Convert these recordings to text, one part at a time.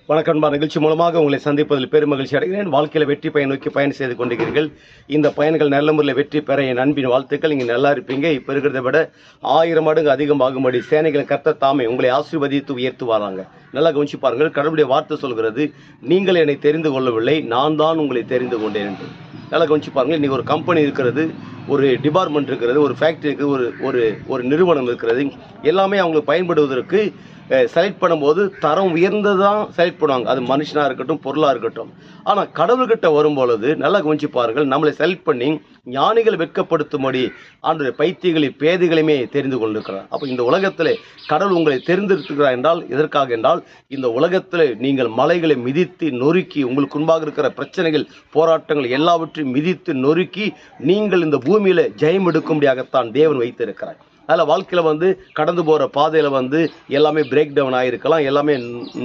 வணக்கம் நண்பா. நிகழ்ச்சி மூலமாக உங்களை சந்திப்பதில் பெரும் மகிழ்ச்சி அடைகிறேன். வாழ்க்கையில் வெற்றி பயன் நோக்கி பயணம் செய்து கொண்டிருக்கிறீர்கள். இந்த பயன்கள் நல்ல முறையில் வெற்றி பெற என் அன்பின் வாழ்த்துக்கள். நீங்கள் நல்லா இருப்பீங்க. இப்போ இருக்கிறத விட 1000 மடங்கு அதிகமாகும்படி சேனைகளின் கர்த்தர் தாமே உங்களை ஆசீர்வதித்து உயர்த்துவாராங்க. நல்லா கவனிச்சு பாருங்கள். கடவுளுடைய வார்த்தை சொல்கிறது, நீங்கள் என்னை தெரிந்து கொள்ளவில்லை, நான் தான் உங்களை தெரிந்து கொண்டேன் என்று. நல்லா கவனிச்சு பாருங்கள். இன்றைக்கி ஒரு கம்பெனி இருக்கிறது, ஒரு டிபார்ட்மெண்ட் இருக்கிறது, ஒரு ஃபேக்ட்ரி இருக்குது, ஒரு நிறுவனம் இருக்கிறது. எல்லாமே அவங்களுக்கு பயன்படுவதற்கு செலக்ட் பண்ணும்போது தரம் உயர்ந்ததான் செலக்ட் பண்ணுவாங்க. அது மனுஷனாக இருக்கட்டும், பொருளாக இருக்கட்டும். ஆனால் கடவுள்கிட்ட வரும்பொழுது நல்லா கவனிச்சு பாருங்கள், நம்மளை செலக்ட் பண்ணி ஞானிகளை வெட்கப்படுத்தும்படி ஆண்டு பைத்தியங்களை பேதைகளையுமே தெரிந்து கொண்டிருக்கிறார். அப்போ இந்த உலகத்தில் கடவுள் உங்களை தெரிந்திருக்கிறார் என்றால் எதற்காக என்றால், இந்த உலகத்தில் நீங்கள் மலைகளை மிதித்து நொறுக்கி, உங்களுக்கு முன்பாக இருக்கிற பிரச்சனைகள், போராட்டங்கள் எல்லாவற்றையும் மிதித்து நொறுக்கி நீங்கள் இந்த பூமியில் ஜெயம் எடுக்கும்படியாகத்தான் தேவன் வைத்திருக்கிறார். அதில் வாழ்க்கையில் கடந்து போகிற பாதையில் எல்லாமே பிரேக் டவுன் ஆகிருக்கலாம், எல்லாமே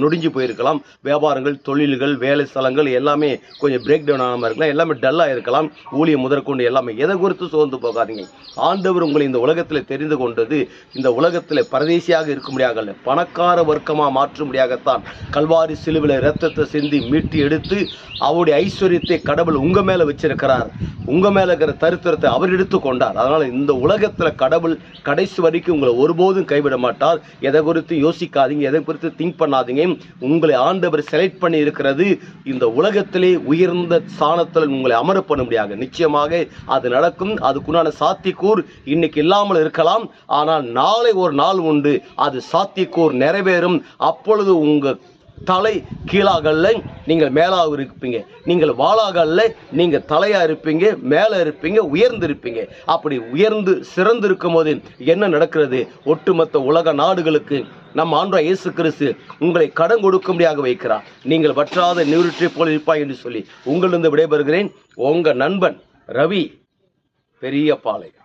நொடிஞ்சு போயிருக்கலாம். வியாபாரங்கள், தொழில்கள், வேலை ஸ்தலங்கள் எல்லாமே கொஞ்சம் பிரேக் டவுன் ஆகாமல் இருக்கலாம், எல்லாமே டல்லாக இருக்கலாம். ஊழியம் முதற்கொண்டு எல்லாமே எதை குறித்து சோர்ந்து போகாதீங்க. ஆண்டவர் உங்களை இந்த உலகத்தில் தெரிந்து கொண்டது இந்த உலகத்தில் பரதேசியாக இருக்கும்படியாக, பணக்கார வர்க்கமாக மாற்றும்படியாகத்தான் கல்வாரி சிலுவையில் இரத்தத்தை சிந்தி மீட்டு எடுத்து அவருடைய ஐஸ்வர்யத்தை கடவுள் உங்கள் மேலே வச்சிருக்கிறார். உங்கள் மேலே இருக்கிற தரித்திரத்தை அவர் எடுத்து கொண்டார். அதனால் இந்த உலகத்தில் கடவுள் கடைசி வரைக்கும் உங்களை ஒருபோதும் கைவிட மாட்டார். எதை குறித்து யோசிக்காதீங்க, எதை குறித்து திங்க் பண்ணாதீங்க. உங்களை ஆண்டவர் செலக்ட் பண்ணி இருக்கிறது இந்த உலகத்திலே உயர்ந்த ஸ்தானத்தில் உங்களை அமர பண்ணும்படியாக. நிச்சயமாக அது நடக்கும். அதுக்குண்டான சாத்தியக்கூர் இன்னைக்கு இல்லாமல் இருக்கலாம், ஆனால் நாளை ஒரு நாள் உண்டு, அது சாத்தியக்கூர் நிறைவேறும். அப்பொழுது உங்கள் தலை கீழாகல்ல, நீங்கள் மேலாக இருப்பீங்க. நீங்கள் வாளாகல்ல, நீங்கள் தலையாக இருப்பீங்க, மேலே இருப்பீங்க, உயர்ந்து இருப்பீங்க. அப்படி உயர்ந்து சிறந்து இருக்கும் போது என்ன நடக்கிறது? ஒட்டுமொத்த உலக நாடுகளுக்கு நம் ஆண்டவர் இயேசு கிறிஸ்து உங்களை கடன் கொடுக்கும்படியாக வைக்கிறார். நீங்கள் வற்றாத நீரூற்றை போல் இருப்பாய் என்று சொல்லி உங்களிருந்து விடைபெறுகிறேன். உங்கள் நண்பன் ரவி, பெரியபாளையம்.